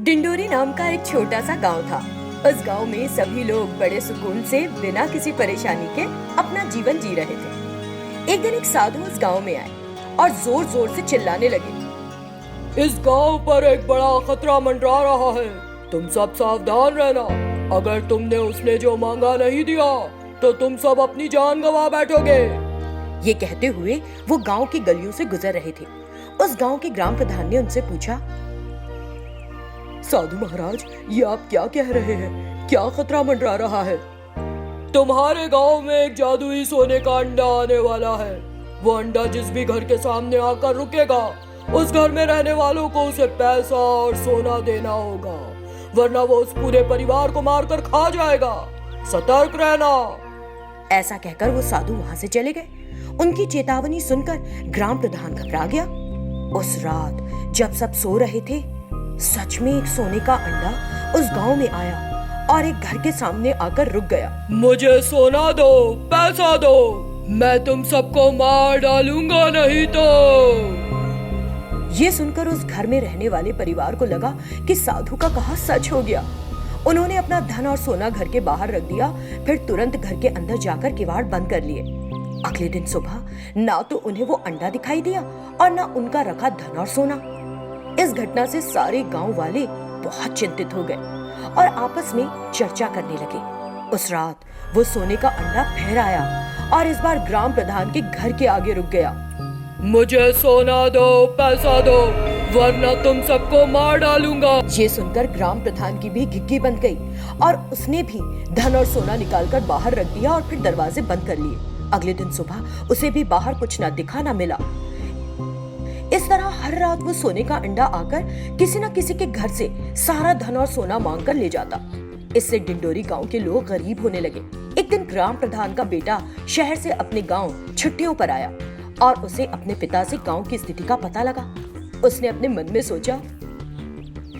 डिंडोरी नाम का एक छोटा सा गांव था। उस गांव में सभी लोग बड़े सुकून से बिना किसी परेशानी के अपना जीवन जी रहे थे। एक दिन एक साधु उस गांव में आए और जोर जोर से चिल्लाने लगे, इस गांव पर एक बड़ा खतरा मंडरा रहा है, तुम सब सावधान रहना। अगर तुमने उसने जो मांगा नहीं दिया तो तुम सब अपनी जान गंवा बैठोगे। ये कहते हुए वो गांव की गलियों से गुजर रहे थे। उस गांव के ग्राम प्रधान ने उनसे पूछा, साधु महाराज, ये आप क्या कह रहे हैं? क्या खतरा मंडरा रहा है? तुम्हारे गांव में एक जादुई सोने का अंडा आने वाला है। वो अंडा जिस भी घर के सामने आकर रुकेगा, उस घर में रहने वालों को उसे पैसा और सोना देना होगा, वरना वो उस पूरे परिवार को मारकर खा जाएगा। सतर्क रहना। ऐसा कहकर वो साधु वहां से चले गए। उनकी चेतावनी सुनकर ग्राम प्रधान घबरा गया। उस रात जब सब सो रहे थे, सच में एक सोने का अंडा उस गांव में आया और एक घर के सामने आकर रुक गया। मुझे सोना दो, पैसा दो, मैं तुम सबको मार डालूंगा नहीं तो। ये सुनकर उस घर में रहने वाले परिवार को लगा कि साधु का कहा सच हो गया। उन्होंने अपना धन और सोना घर के बाहर रख दिया, फिर तुरंत घर के अंदर जाकर किवाड़ बंद कर लिए। अगले दिन सुबह ना तो उन्हें वो अंडा दिखाई दिया और ना उनका रखा धन और सोना। इस घटना से सारे गांव वाले बहुत चिंतित हो गए और आपस में चर्चा करने लगे। उस रात वो सोने का अंडा फिर आया और इस बार ग्राम प्रधान के घर के आगे रुक गया। मुझे सोना दो, पैसा दो, वरना तुम सबको मार डालूंगा। ये सुनकर ग्राम प्रधान की भी घिघी बंद गई और उसने भी धन और सोना निकालकर बाहर रख दिया और फिर दरवाजे बंद कर लिए। अगले दिन सुबह उसे भी बाहर कुछ ना दिखा ना मिला। इस तरह हर रात वो सोने का अंडा आकर किसी न किसी के घर से सारा धन और सोना मांग कर ले जाता। इससे डिंडोरी गांव के लोग गरीब होने लगे। एक दिन ग्राम प्रधान का बेटा शहर से अपने गांव छुट्टियों पर आया और उसे अपने पिता से गांव की स्थिति का पता लगा। उसने अपने मन में सोचा,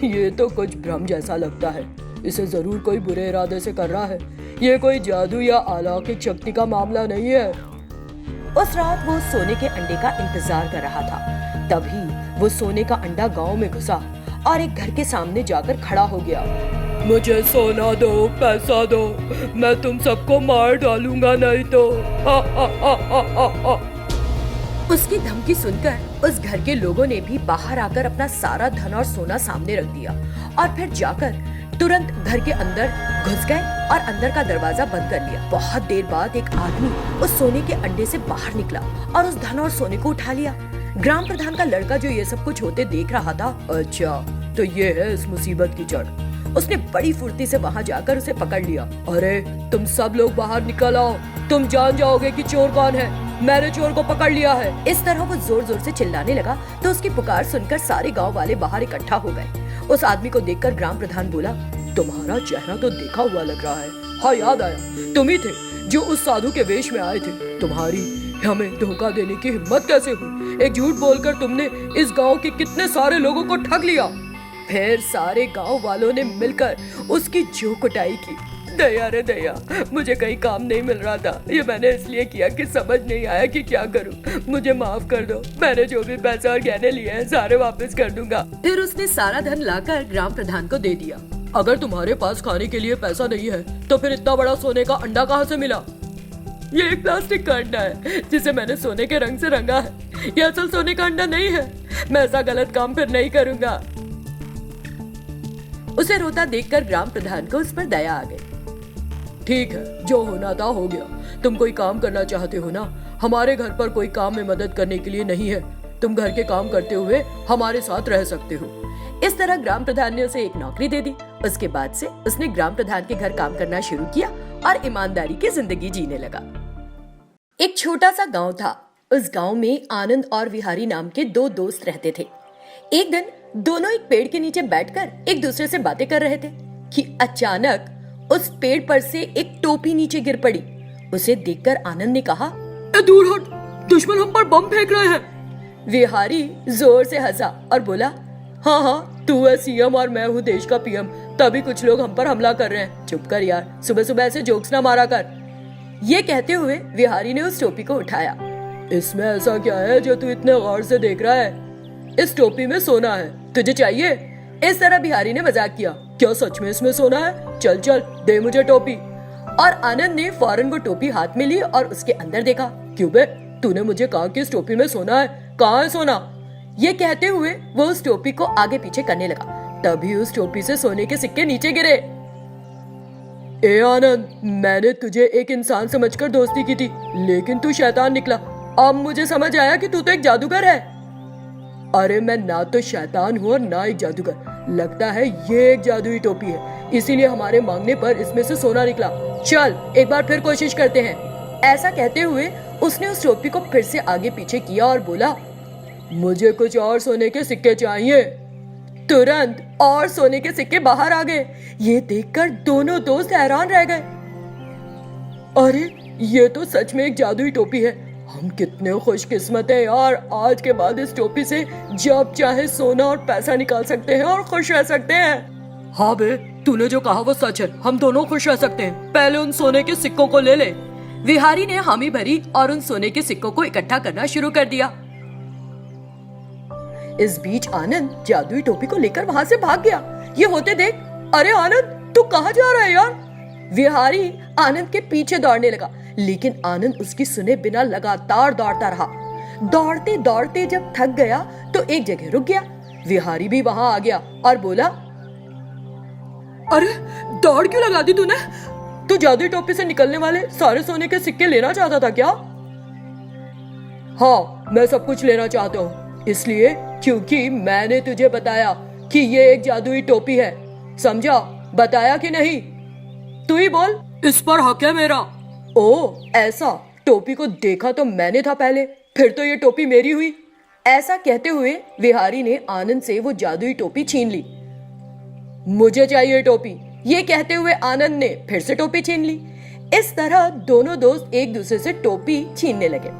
ये तो कुछ भ्रम जैसा लगता है, इसे जरूर कोई बुरे इरादे से कर रहा है। ये कोई जादू या अलौकिक शक्ति का मामला नहीं है। उस रात वो सोने के अंडे का इंतजार कर रहा था। तभी वो सोने का अंडा गांव में घुसा और एक घर के सामने जाकर खड़ा हो गया। मुझे सोना दो, पैसा दो, मैं तुम सबको मार डालूंगा नहीं तो। उसकी धमकी सुनकर उस घर के लोगों ने भी बाहर आकर अपना सारा धन और सोना सामने रख दिया और फिर जाकर तुरंत घर के अंदर घुस गए और अंदर का दरवाजा बंद कर लिया। बहुत देर बाद एक आदमी उस सोने के अंडे से बाहर निकला और उस धन और सोने को उठा लिया। ग्राम प्रधान का लड़का जो ये सब कुछ होते देख रहा था, अच्छा तो ये है इस मुसीबत की जड़। उसने बड़ी फुर्ती से वहाँ जाकर उसे पकड़ लिया। अरे तुम सब लोग बाहर निकल आओ, तुम जान जाओगे कि चोर कौन है। मैंने चोर को पकड़ लिया है। इस तरह वो जोर जोर से चिल्लाने लगा तो उसकी पुकार सुनकर सारे गांव वाले बाहर इकट्ठा हो गए। उस आदमी को देखकर ग्राम प्रधान बोला, तुम्हारा चेहरा तो देखा हुआ लग रहा है। हाँ, याद आया, तुम ही थे जो उस साधु के वेश में आए थे। तुम्हारी हमें धोखा देने की हिम्मत कैसे हुई? एक झूठ बोलकर तुमने इस गांव के कितने सारे लोगों को ठग लिया। फिर सारे गांव वालों ने मिलकर उसकी जो कुटाई की। दया रे दया, मुझे कहीं काम नहीं मिल रहा था। ये मैंने इसलिए किया कि समझ नहीं आया कि क्या करूं। मुझे माफ कर दो। मैंने जो भी पैसा और गहने लिए हैं सारे वापस कर दूंगा। फिर उसने सारा धन लाकर ग्राम प्रधान को दे दिया। अगर तुम्हारे पास खाने के लिए पैसा नहीं है तो फिर इतना बड़ा सोने का अंडा कहाँ से मिला? ये एक प्लास्टिक का अंडा है जिसे मैंने सोने के रंग से रंगा है। ये असल सोने का अंडा नहीं है। मैं ऐसा गलत काम फिर नहीं करूंगा। उसे रोता देखकर ग्राम प्रधान को उस पर दया आ गई। ठीक है, जो होना था हो गया। तुम कोई काम करना चाहते हो ना? हमारे घर पर कोई काम में मदद करने के लिए नहीं है। तुम घर के काम करते हुए हमारे साथ रह सकते हो। इस तरह ग्राम प्रधान ने उसे एक नौकरी दे दी। उसके बाद से उसने ग्राम प्रधान के घर काम करना शुरू किया और ईमानदारी की जिंदगी जीने लगा। एक छोटा सा गांव था। उस गांव में आनंद और विहारी नाम के दो दोस्त रहते थे। एक दिन दोनों एक पेड़ के नीचे बैठकर एक दूसरे से बातें कर रहे थे कि अचानक उस पेड़ पर से एक टोपी नीचे गिर पड़ी। उसे देखकर आनंद ने कहा, दूर हट, दुश्मन हम पर बम फेंक रहे हैं। विहारी जोर से हंसा और बोला, हाँ, तू है सीएम और मैं हूँ देश का पीएम, तभी कुछ लोग हम पर हमला कर रहे हैं। चुप कर यार, सुबह सुबह ऐसे जोक्स ना मारा कर। ये कहते हुए विहारी ने उस टोपी को उठाया। इसमें ऐसा क्या है जो तू इतने गौर से देख रहा है? इस टोपी में सोना है, तुझे चाहिए? इस तरह बिहारी ने मजाक किया। क्या सच में इसमें सोना है? चल चल दे मुझे टोपी। और आनंद ने फौरन वो टोपी हाथ में ली और उसके अंदर देखा। क्यों बे, तूने मुझे कहा कि इस टोपी में सोना है, कहाँ है सोना? ये कहते हुए वो उस टोपी को आगे पीछे करने लगा। तभी उस टोपी से सोने के सिक्के नीचे गिरे। ए आनंद, मैंने तुझे एक इंसान समझकर दोस्ती की थी, लेकिन तू शैतान निकला। अब मुझे समझ आया कि तू तो एक जादूगर है। अरे मैं ना तो शैतान हूँ और ना एक जादूगर। लगता है ये एक जादुई टोपी है, इसीलिए हमारे मांगने पर इसमें से सोना निकला। चल एक बार फिर कोशिश करते हैं। ऐसा कहते हुए उसने उस टोपी को फिर से आगे पीछे किया और बोला, मुझे कुछ और सोने के सिक्के चाहिए। तुरंत और सोने के सिक्के बाहर आ गए। ये देखकर दोनों दोस्त हैरान रह गए। अरे ये तो सच में एक जादुई टोपी है। हम कितने खुशकिस्मत हैं यार, आज के बाद इस टोपी से जब चाहे सोना और पैसा निकाल सकते हैं और खुश रह सकते हैं। हाँ बे, तूने जो कहा वो सच है, हम दोनों खुश रह सकते हैं। पहले उन सोने के सिक्कों को ले ले। विहारी ने हामी भरी और उन सोने के सिक्कों को इकट्ठा करना शुरू कर दिया। इस बीच आनंद जादुई टोपी को लेकर वहां से भाग गया। ये होते देख, अरे आनंद तू कहाँ जा रहा है यार? विहारी आनंद के पीछे दौड़ने लगा, लेकिन आनंद उसकी सुने बिना लगातार दौड़ता रहा। दौड़ते दौड़ते जब थक गया तो एक जगह रुक गया। विहारी भी वहां आ गया और बोला, अरे दौड़ क्यों लगा दी तूने? तू जादुई टोपी से निकलने वाले सारे सोने के सिक्के लेना चाहता था क्या? हाँ, मैं सब कुछ लेना चाहता हूँ, इसलिए क्योंकि मैंने तुझे बताया कि ये एक जादुई टोपी है। समझा? बताया कि नहीं? तू ही बोल, इस पर हक है मेरा। ओ ऐसा, टोपी को देखा तो मैंने था पहले, फिर तो ये टोपी मेरी हुई। ऐसा कहते हुए विहारी ने आनंद से वो जादुई टोपी छीन ली। मुझे चाहिए टोपी, ये कहते हुए आनंद ने फिर से टोपी छीन ली। इस तरह दोनों दोस्त एक दूसरे से टोपी छीनने लगे।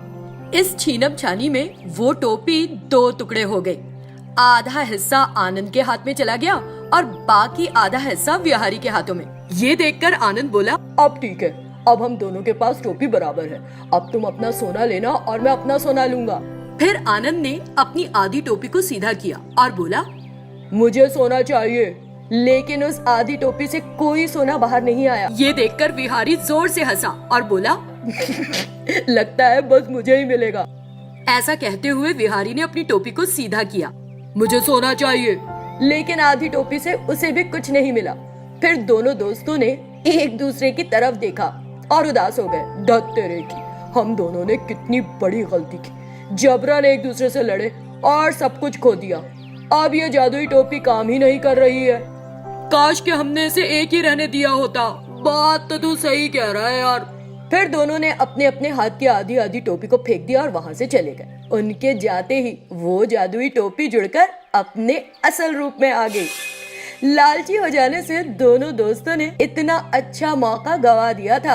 इस छीनम छानी में वो टोपी दो टुकड़े हो गई। आधा हिस्सा आनंद के हाथ में चला गया और बाकी आधा हिस्सा विहारी के हाथों में। ये देखकर आनंद बोला, अब ठीक है, अब हम दोनों के पास टोपी बराबर है। अब तुम अपना सोना लेना और मैं अपना सोना लूंगा। फिर आनंद ने अपनी आधी टोपी को सीधा किया और बोला, मुझे सोना चाहिए। लेकिन उस आधी टोपी से कोई सोना बाहर नहीं आया। ये देखकर विहारी जोर से हंसा और बोला, लगता है बस मुझे ही मिलेगा। ऐसा कहते हुए विहारी ने अपनी टोपी को सीधा किया। मुझे सोना चाहिए। लेकिन आधी टोपी से उसे भी कुछ नहीं मिला। फिर दोनों दोस्तों ने एक दूसरे की तरफ देखा और उदास हो गए। धत तेरे की, हम दोनों ने कितनी बड़ी गलती की। जबरन एक दूसरे से लड़े और सब कुछ खो दिया। अब ये जादुई टोपी काम ही नहीं कर रही है। काश कि हमने इसे एक ही रहने दिया होता। बात तो तू सही कह रहा है यार। फिर दोनों ने अपने अपने हाथ की आधी आधी टोपी को फेंक दिया और वहां से चले गए। उनके जाते ही वो जादुई टोपी जुड़कर अपने असल रूप में आ गई। लालची हो जाने से दोनों दोस्तों ने इतना अच्छा मौका गवा दिया था।